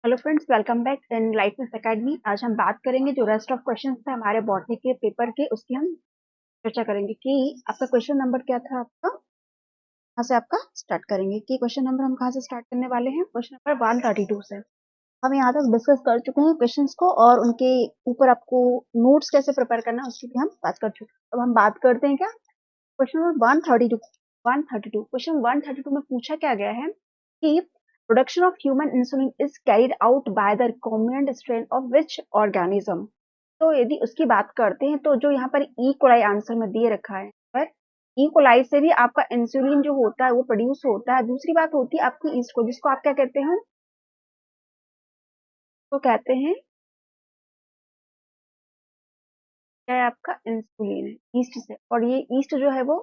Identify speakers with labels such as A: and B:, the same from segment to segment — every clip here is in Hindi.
A: Hello friends, welcome back in life miss academy. आज हम बात करेंगे जो रेस्ट ऑफ क्वेश्चंस थे हमारे बॉटनी के पेपर के, उसकी हम चर्चा करेंगे कि आपका क्वेश्चन नंबर क्या था। आपका कहाँ से आपका स्टार्ट करेंगे कि क्वेश्चन नंबर हम कहाँ से स्टार्ट करने वाले हैं। क्वेश्चन नंबर 132 से हम यहाँ तक डिस्कस कर चुके हैं क्वेश्चंस को, और उनके ऊपर आपको नोट्स कैसे प्रिपेयर करना है उसकी भी हम बात कर चुके हैं। अब हम बात करते हैं क्या क्वेश्चन नंबर 132। क्वेश्चन 132 में पूछा क्या गया है कि production of human insulin is carried out by the recombinant strain of which organism. तो यदि उसकी बात करते हैं तो जो यहाँ पर ई कोलाई आंसर में दिए रखा है, पर ई कोलाई से भी आपका इंसुलिन जो होता है वो प्रोड्यूस होता है। दूसरी बात होती है आपकी ईस्ट को, जिसको आप क्या कहते हैं, तो कहते हैं क्या है आपका इंसुलिन है ईस्ट से, और ये ईस्ट जो है वो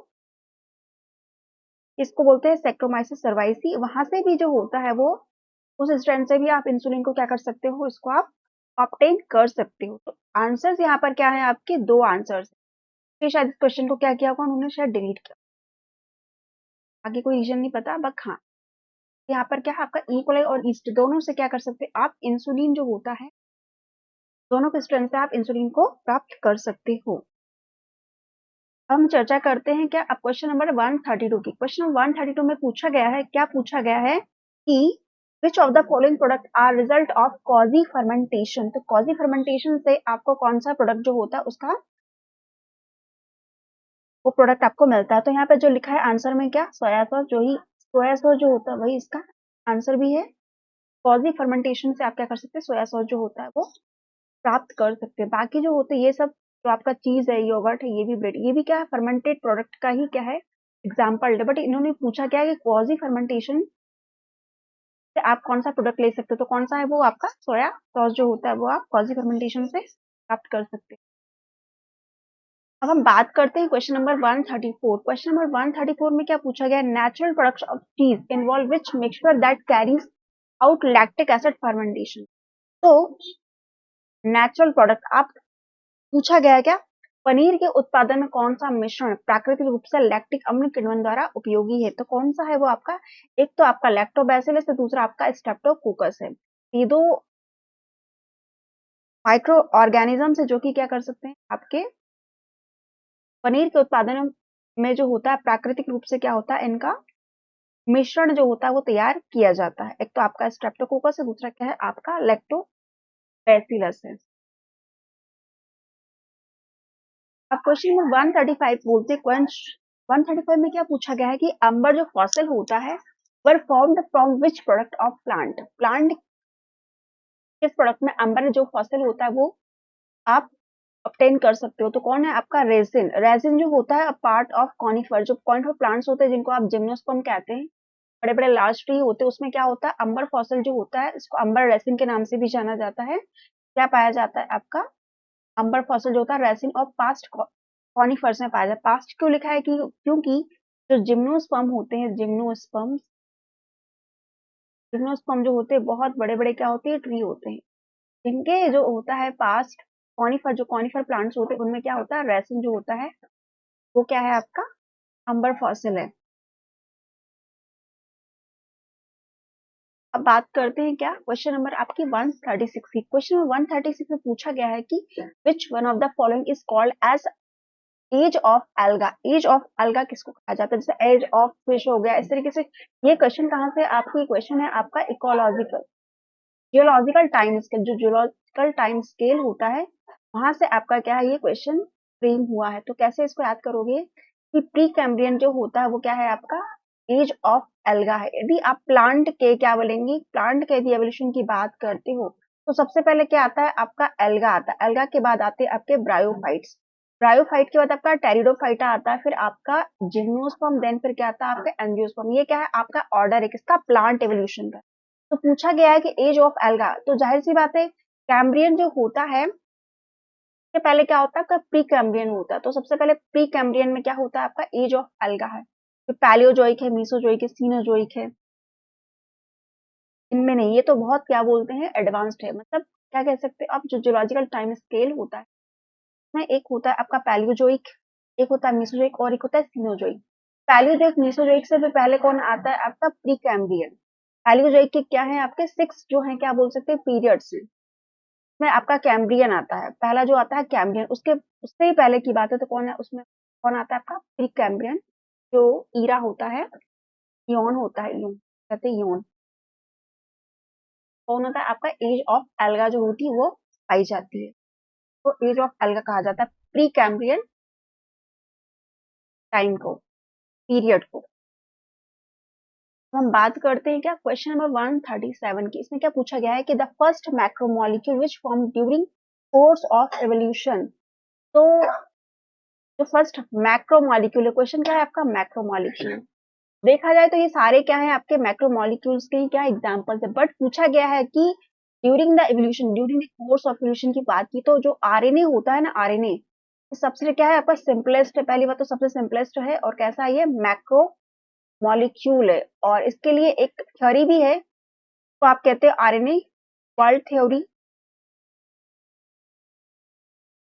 A: इसको बोलते हैं सेक्टोमाइसिस सर्वाइसी। वहां से भी जो होता है वो उस स्ट्रैंड से भी आप इंसुलिन को क्या कर सकते हो, इसको आप ऑब्टेन कर सकते हो। तो आंसर्स यहाँ पर क्या है, आपके दो आंसर्स। फिर शायद इस क्वेश्चन को क्या किया होगा उन्होंने, शायद डिलीट किया, आगे कोई रीजन नहीं पता। बट हाँ, यहाँ पर क्या है आपका इक्वल और ईस्ट दोनों से क्या कर सकते हैं आप, इंसुलिन जो होता है दोनों के स्ट्रेंथ से आप इंसुलिन को प्राप्त कर सकते हो। हम चर्चा करते हैं क्या अब क्वेश्चन नंबर 132 की। क्वेश्चन नंबर 132 में पूछा गया है, क्या पूछा गया है कि which of the following product are result of koji fermentation. तो कॉजी फर्मेंटेशन से आपको कौन सा प्रोडक्ट जो होता है उसका वो प्रोडक्ट आपको मिलता है। तो यहाँ पे जो लिखा है आंसर में क्या, सोया सॉस, जो ही सोया सॉस जो होता है वही इसका आंसर भी है। कॉजी फर्मेंटेशन से आप क्या कर सकते हैं, सोया सॉस जो होता है वो प्राप्त कर सकते हैं। बाकी जो होते हैं ये सब जो आपका चीज है, योगर्ट है, ये भी ब्रेड, ये भी क्या है फर्मेंटेड प्रोडक्ट का ही क्या है एग्जाम्पल है। बट इन्होंने पूछा क्या है कि कॉजी फर्मेंटेशन से आप कौन सा प्रोडक्ट ले सकते हो, तो कौन सा है वो आपका सोया सॉस जो होता है वो आप कॉजी फर्मेंटेशन से प्राप्त कर सकते हैं। अब हम बात करते हैं क्वेश्चन नंबर 134। क्वेश्चन नंबर 134 में क्या पूछा गया, नेचुरल प्रोडक्ट्स ऑफ चीज involve which mixture that carries out lactic acid fermentation. तो नेचुरल प्रोडक्ट आप पूछा गया है क्या, पनीर के उत्पादन में कौन सा मिश्रण प्राकृतिक रूप से लैक्टिक अम्ल किण्वन द्वारा उपयोगी है। तो कौन सा है वो आपका, एक तो आपका लैक्टोबैसिलस है, दूसरा आपका स्ट्रेप्टोकोकस है। ये दो माइक्रो ऑर्गेनिज्म है जो कि क्या कर सकते हैं आपके पनीर के उत्पादन में जो होता है प्राकृतिक रूप से क्या होता है, इनका मिश्रण जो होता है वो तैयार किया जाता है। एक तो आपका स्ट्रेप्टोकोकस है, दूसरा क्या है आपका लैक्टोबैसिलस है। अब क्वेश्चन नंबर 135 बोलते हैं, 135 में क्या पूछा गया है कि अंबर जो फॉसिल होता है were formed from which product of plant. Plant किस प्रोडक्ट में अंबर जो फॉसिल होता है वो आप ऑब्टेन कर सकते हो। तो कौन है आपका रेजिन। रेजिन जो होता है पार्ट ऑफ कॉनिफर, जो कॉनिफर प्लांट्स होते हैं जिनको आप जिम्नोस्पर्म कहते हैं, बड़े बड़े लार्ज ट्री होते हैं, उसमें क्या होता है अंबर फॉसिल जो होता है, इसको अंबर रेसिन के नाम से भी जाना जाता है। क्या पाया जाता है आपका अंबर फॉसिल जो होता है रेसिन और पास्ट कॉनिफर्स में पाया जाता है। पास्ट क्यों लिखा है कि क्योंकि जो जिम्नोस्पर्म होते हैं, जिम्नोस्पर्म जो होते हैं बहुत बड़े बड़े क्या होते हैं ट्री होते हैं, जिनके जो होता है पास्ट कॉनिफर, जो कॉनिफर प्लांट्स होते हैं उनमें क्या होता है रेसिन जो होता है वो क्या है आपका अंबर फॉसिल है। अब बात करते हैं क्या क्वेश्चन नंबर आपकी 136 की। क्वेश्चन नंबर 136 में पूछा गया है कि which one of the following is called as as of algae. Age of algae किसको कहा जाता है, जैसे एज ऑफ फिश हो गया, इस तरीके से। ये क्वेश्चन कहाँ से आपको, ये क्वेश्चन है आपका इकोलॉजिकल जियोलॉजिकल टाइम स्केल, जो जियोलॉजिकल टाइम स्केल होता है वहां से आपका क्या है ये क्वेश्चन फ्रेम हुआ है। तो कैसे इसको याद करोगे कि प्री कैम्ब्रियन जो होता है वो क्या है आपका एज ऑफ एल्गा है। यदि आप प्लांट के क्या बोलेंगे, प्लांट के यदि एवोल्यूशन की बात करते हो तो सबसे पहले क्या आता है आपका एल्गा आता है। एल्गा के बाद आते हैं आपके ब्रायोफाइट्स, ब्रायोफाइट के बाद आपका टेरिडोफाइटा आता है, फिर आपका जिम्नोस्पर्म, देन फिर क्या आता है आपका एंजियोस्पर्म। ये क्या है आपका ऑर्डर है किसका, प्लांट एवोल्यूशन का। तो पूछा गया है कि एज ऑफ एल्गा, तो जाहिर सी बात है कैम्ब्रियन जो होता है के पहले क्या होता है आपका प्री कैम्ब्रियन होता है। तो सबसे पहले प्री कैम्ब्रियन में क्या होता है आपका एज ऑफ एल्गा है। जो पैलियोजोइक है, मीसोजोइक है, सीनोजोइक है, इनमें नहीं। ये तो बहुत क्या बोलते हैं एडवांस्ड है, मतलब क्या कह सकते हैं आप, जो जियोलॉजिकल टाइम स्केल होता है उसमें एक होता है आपका पैलियोजोइक, एक होता है मीसोजोइक और एक होता है सीनोजोइक। पैलियोजोइक मीसोजोइक से भी पहले कौन आता है आपका प्री कैम्ब्रियन। पैलियोजोइक के क्या है आपके 6 जो है क्या बोल सकते हैं पीरियड्स हैं। इसमें आपका कैम्ब्रियन आता है, पहला जो आता है कैम्ब्रियन, उसके उससे ही पहले की बात है तो कौन है उसमें, कौन आता है आपका प्री कैम्ब्रियन, जो ईरा होता है, इयोन होता है, इयोन कहते हैं इयोन। कौन होता है आपका एज ऑफ एल्गा जो होती है वो पाई जाती है, तो एज ऑफ एल्गा कहा जाता है प्री कैम्ब्रियन टाइम को, पीरियड को। तो हम बात करते हैं क्या क्वेश्चन नंबर 137 की। इसमें क्या पूछा गया है कि the first macromolecule which form during course of evolution. तो जो फर्स्ट मैक्रोमोलिक्यूल है, क्वेश्चन क्या है आपका मैक्रोमोलिक्यूल। देखा जाए तो ये सारे क्या है आपके मैक्रोमोलिक्यूल्स के ही क्या एग्जांपल्स है, बट पूछा गया है कि during the evolution, during the course of evolution की बात की तो जो आरएनए होता है ना, आरएनए सबसे क्या है आपका सिंपलेस्ट है, पहली बात तो सबसे सिंपलेस्ट है, और कैसा है ये मैक्रो मॉलिक्यूल है, और इसके लिए एक थ्योरी भी है, तो आप कहते हैं आरएनए वर्ल्ड थ्योरी।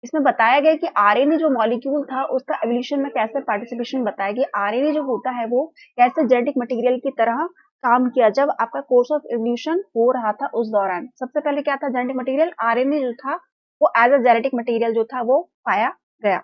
A: इसमें बताया गया कि आरएनए जो मॉलिक्यूल था उसका एवोल्यूशन में कैसे पार्टिसिपेशन बताया गया, आरएनए जो होता है वो कैसे जेनेटिक मटेरियल की तरह काम किया जब आपका कोर्स ऑफ एवोल्यूशन हो रहा था उस दौरान। सबसे पहले क्या था जेनेटिक मटेरियल, आरएनए जो था वो एज अ जेनेटिक मटेरियल जो था वो पाया गया।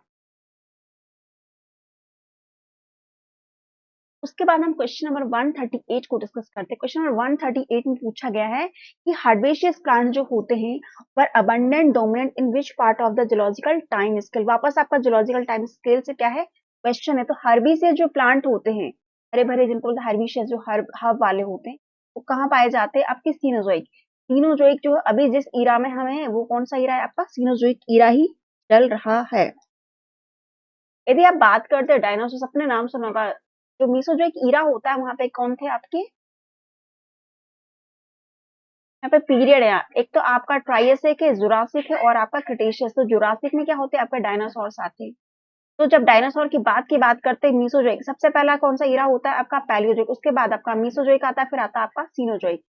A: उसके बाद हम क्वेश्चन नंबर 138 को डिस्कस करते हैं। क्वेश्चन नंबर 138 में पूछा गया है कि हर्बेशियस प्लांट जो होते हैं पर abundant dominant in which part of the geological time scale. वापस आपका जियोलॉजिकल टाइम स्केल से क्या है क्वेश्चन है। तो हर्बेशियस जो प्लांट होते हैं, हरे भरे जिनको बोलते हैं हर्बेशियस, जो हर्ब वाले होते हैं, वो कहाँ पाए जाते हैं आपके सीनोजोइक। सीनोजोइक जो अभी जिस ईरा में हमें है वो कौन सा ईरा है आपका सीनोजोइक ईरा ही चल रहा है। यदि आप बात करते हैं डायनासोर, अपने नाम सुना होगा, जो मीसोजोइक ईरा होता है वहां पे कौन थे आपके, यहाँ पे पीरियड है, एक तो आपका ट्राइएसिक है, जुरासिक है, और आपका क्रिटेशियस। तो जुरासिक में क्या होते हैं आपके डायनासोर आते हैं। तो जब डायनासोर की बात करते हैं मीसोजोइक, सबसे पहला कौन सा ईरा होता है आपका पैलियोजोइक, उसके बाद आपका मीसोजोइक आता है, फिर आता है आपका सीनोजोइक।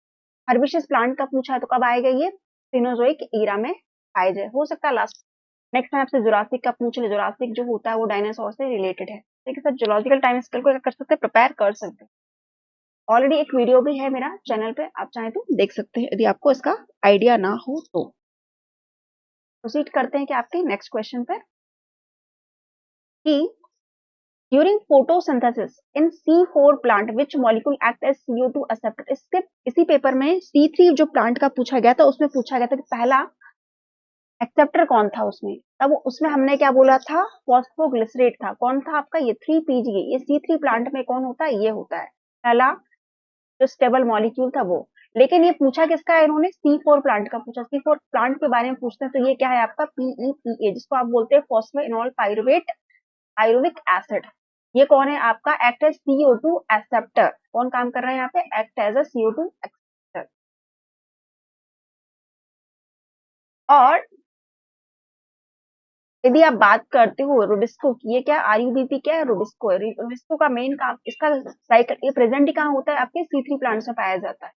A: हर्बिशियस प्लांट का पूछा है तो कब आएगा ये सीनोजोइक ईरा में पाए जाए, हो सकता है लास्ट नेक्स्ट टाइम आपसे जुरासिक का पूछ ले, जुरासिक जो होता है वो डायनासोर से रिलेटेड है। ठीक है सर, जोलॉजिकल टाइम स्केल को क्या कर सकते हैं प्रिपेयर कर सकते हैं। ऑलरेडी एक वीडियो भी है मेरा चैनल पे, आप चाहें तो देख सकते हैं यदि आपको इसका आइडिया ना हो तो। प्रोसीड करते हैं कि आपके नेक्स्ट क्वेश्चन पे कि during photosynthesis in C4 plant which molecule act as CO2 acceptor. इसके इसी पेपर में C3 जो प्लांट का पूछा गया था उसमें पूछा गया था कि पहला एक्सेप्टर कौन था उसमें, तब उसमें हमने क्या बोला था फॉस्फोग्लिसरेट था। कौन था आपका ये 3PGA, ये C3 प्लांट में कौन होता है ये होता है पहला जो स्टेबल मॉलिक्यूल था वो। लेकिन ये पूछा किसका है, इन्होंने C4 प्लांट का पूछा। C4 प्लांट के बारे में पूछते हैं तो ये क्या है आपका PEPA, जिसको आप बोलते हैं फॉस्फोइनोल पाइरुवेट पाइरुविक एसिड। ये कौन है आपका एक्ट एज CO2 एक्सेप्टर, कौन काम कर रहा है यहाँ पे act as a CO2 acceptor. और यदि आप बात करते हो रुबिस्को की, ये क्या RUBP क्या है, रुबिस्को है। रुबिस्को का मेन काम इसका साइकिल, ये प्रेजेंट ही कहाँ होता है आपके C3 प्लांट में पाया जाता है।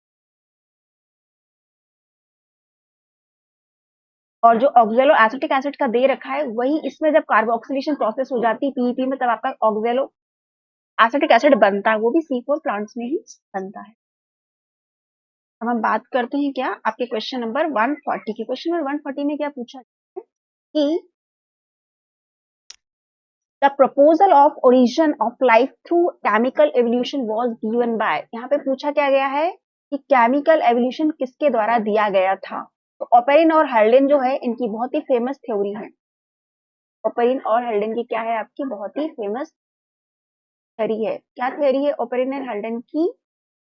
A: और जो ऑक्जेलो एसिटिक एसिड का दे रखा है वही इसमें जब कार्बोक्सिलेशन प्रोसेस हो जाती है पीईपी में, तब आपका ऑक्जेलो एसिटिक एसिड बनता है, वो भी C4 प्लांट्स में ही बनता है। अब हम बात करते हैं क्या आपके क्वेश्चन नंबर 140 की। क्वेश्चन नंबर 140 में क्या पूछा है कि the proposal of origin of life through chemical evolution was given by. यहाँ पे पूछा क्या गया है कि केमिकल एवोल्यूशन किसके द्वारा दिया गया था। तो ओपेरिन और हर्ल्डेन जो है इनकी बहुत ही फेमस थ्योरी है। ओपेरिन और हर्ल्डेन की क्या है आपकी बहुत ही फेमस थ्योरी है। क्या थ्योरी है ओपेरिन एंड हर्ल्डेन की,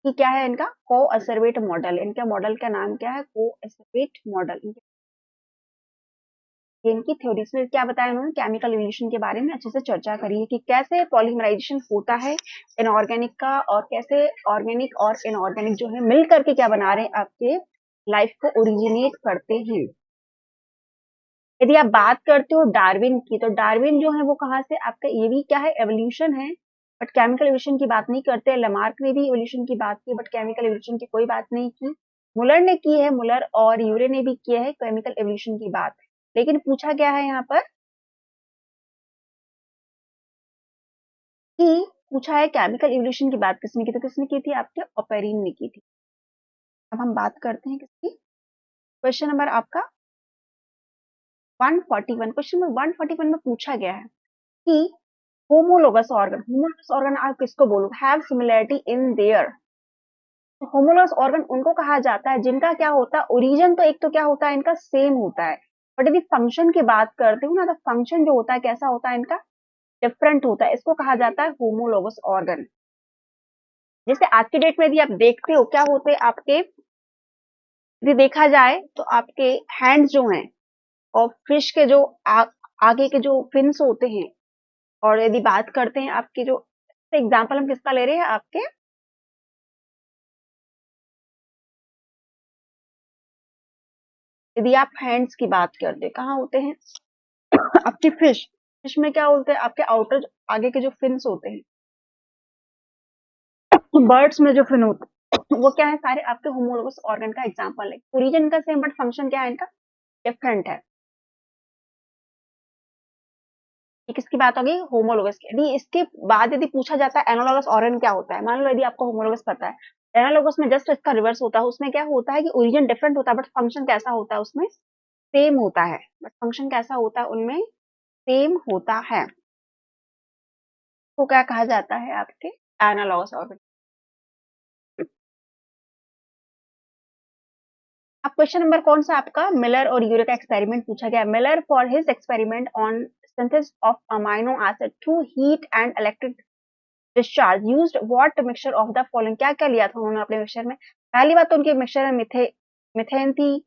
A: कि क्या है इनका को असर्वेट मॉडल। इनका मॉडल का नाम क्या है को असर्वेट मॉडल। इनकी थ्योरीज में क्या बताया उन्होंने केमिकल एवोल्यूशन के बारे में अच्छे से चर्चा करी है कि कैसे पॉलीमराइजेशन होता है इनऑर्गेनिक का, और कैसे ऑर्गेनिक और इनऑर्गेनिक जो है मिल करके क्या बना रहे हैं आपके लाइफ को ओरिजिनेट करते हैं। यदि आप बात करते हो डार्विन की, तो डार्विन जो है वो कहाँ से आपका, ये भी क्या है एवोल्यूशन है, बट केमिकल एवोल्यूशन की बात नहीं करते। लमार्क ने भी एवोल्यूशन की बात की बट केमिकल एवोल्यूशन की कोई बात नहीं की। मुलर ने की है, मुलर और यूरे ने भी किया है केमिकल एवोल्यूशन की बात। लेकिन पूछा गया है यहाँ पर कि पूछा है केमिकल इवोल्यूशन की बात किसने की, तो किसने की थी आपके ओपेरिन ने की थी। अब हम बात करते हैं किसकी, क्वेश्चन नंबर आपका 141। क्वेश्चन नंबर 141 में पूछा गया है कि होमोलोगस ऑर्गन आप किसको बोलो, have similarity in their. Homologous organ उनको कहा जाता है जिनका क्या होता है, ओरिजिन तो एक तो क्या होता है इनका सेम होता है, बट यदि फंक्शन की बात करते हो ना, तो फंक्शन जो होता है कैसा होता है इनका, डिफरेंट होता है। इसको कहा जाता है होमोलोगस ऑर्गन। जैसे आज की डेट में यदि आप देखते हो क्या होते हैं आपके, यदि देखा जाए तो आपके हैंड्स जो हैं और फिश के जो आगे के जो फिन्स होते हैं, और यदि बात करते हैं आपके जो एग्जाम्पल हम किसका ले रहे हैं आपके, यदि आप हैंड्स की बात करते हैं कहाँ होते हैं आपकी फिश, फिश में क्या होते हैं आपके आउटर आगे के जो फिन्स होते हैं, बर्ड्स में जो फिन होते हैं वो क्या है, सारे आपके होमोलोगस ऑर्गन का एग्जाम्पल है। ओरिजिन का सेम बट फंक्शन क्या है इनका, डिफरेंट है। ये किसकी बात होगी, होमोलोगस की। यदि इसके बाद यदि पूछा जाता है एनालॉगस ऑर्गन क्या होता है, मान लो यदि आपको होमोलोगस पता है, एनालॉगस में जस्ट इसका रिवर्स होता है। उसमें क्या होता है कि ओरिजिन डिफरेंट होता है बट फंक्शन कैसा होता है उसमें सेम होता है, बट फंक्शन कैसा होता है उनमें सेम होता है। तो क्या कहा जाता है आपके एनालॉगस ऑर्गन। अब क्वेश्चन नंबर कौन सा आपका, मिलर और यूरे का एक्सपेरिमेंट पूछा गया। Miller for his experiment on synthesis of amino acid through heat and electric discharge used what mixture of the following. क्या क्या लिया था उन्होंने अपने मिक्सचर में, पहली बात तो उनके मिक्सचर में मिथेन थी,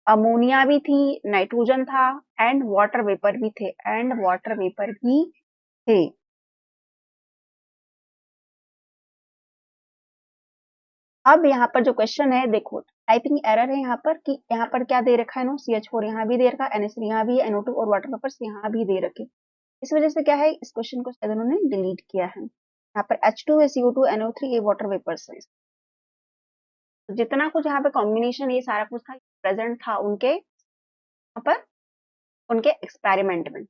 A: अमोनिया भी थी, नाइट्रोजन था एंड वाटर वेपर भी थे, थे। अब यहाँ पर जो क्वेश्चन है देखो, टाइपिंग एरर है यहाँ पर कि यहाँ पर क्या दे रखा है, नो CH4 यहाँ भी दे रखा है, NH3 यहाँ भी है, NO2 और वाटर वेपर्स यहाँ भी दे रखे। इस वजह से क्या है, इस क्वेश्चन को शायद उन्होंने डिलीट किया है। यहाँ पर H2 है, CO2, NO3, ये वाटर वेपर्स है। तो जितना कुछ यहाँ पे कॉम्बिनेशन ये सारा कुछ था प्रेजेंट था उनके यहाँ पर, उनके एक्सपेरिमेंट में।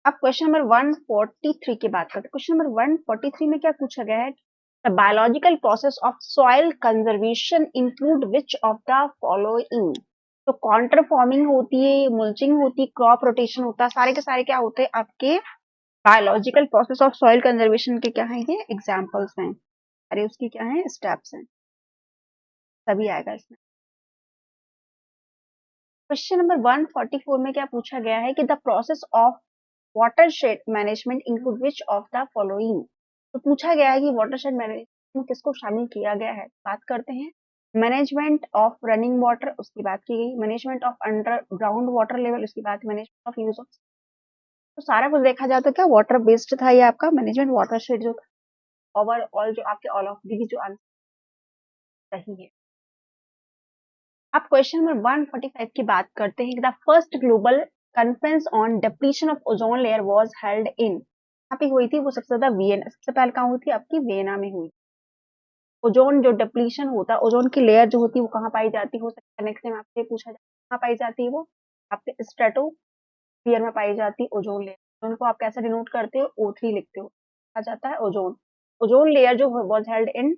A: अब क्वेश्चन नंबर 143 की बात करते हैं। क्वेश्चन नंबर 143 में क्या पूछा गया है, the biological process of soil conservation include which of the following. तो काउंटर फॉर्मिंग होती है, मुल्चिंग होती है, क्रॉप रोटेशन होता है, सारे के सारे क्या होते हैं आपके biological process of soil conservation के क्या है, ये एग्जाम्पल्स हैं, अरे उसकी क्या है स्टेप्स हैं, सभी आएगा इसमें। क्वेश्चन नंबर 144 में क्या पूछा गया है कि the process of watershed management include which of the following. तो पूछा गया है कि वाटरशेड मैनेजमेंट में किसको शामिल किया गया है। बात करते हैं मैनेजमेंट ऑफ रनिंग वाटर, उसकी बात की गई, management of underground water level, उसकी बात, मैनेजमेंट ऑफ यूज ऑफ। तो सारा कुछ देखा जाए तो क्या वाटर बेस्ड था ये आपका मैनेजमेंट वाटरशेड जो ओवरऑल जो आपके ऑल ऑफ दी जो आंसर सही है। अब क्वेश्चन नंबर 145 की बात करते हैं। The first global conference on depletion of ozone layer was held in, यहाँ पे हुई थी वो सबसे ज्यादा वियना, सबसे पहले कहाँ हुई थी आपकी वियना में हुई। ओजोन जो डिप्लीशन होता है, ओजोन की लेयर जो होती है वो कहाँ पाई जाती है, हो सकता है नेक्स्ट टाइम आपसे पूछा जाए कहाँ पाई जाती है, वो आपके स्ट्रेटोस्फियर में पाई जाती है ओजोन लेयर। उनको आप कैसे डिनोट करते हो, O3 लिखते हो, कहा जाता है ओजोन। ओजोन लेयर जो वाज हेल्ड इन,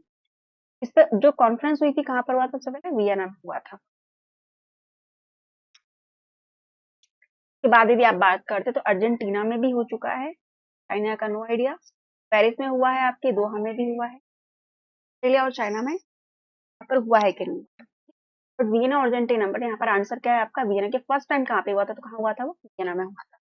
A: इस पर जो कॉन्फ्रेंस हुई थी कहाँ पर हुआ था, सबसे पहले वियना में हुआ था। के बाद यदि आप बात करते तो अर्जेंटीना में भी हो चुका है, चाइना का नो आइडिया, पेरिस में हुआ है, आपके दोहा में भी हुआ है, ऑस्ट्रेलिया और चाइना में यहाँ पर हुआ है कि नहीं, बट वियना अर्जेंटीना, बट यहाँ पर आंसर क्या है आपका वियना। के फर्स्ट टाइम कहाँ पे हुआ था, तो कहाँ हुआ था वो वियना में हुआ था।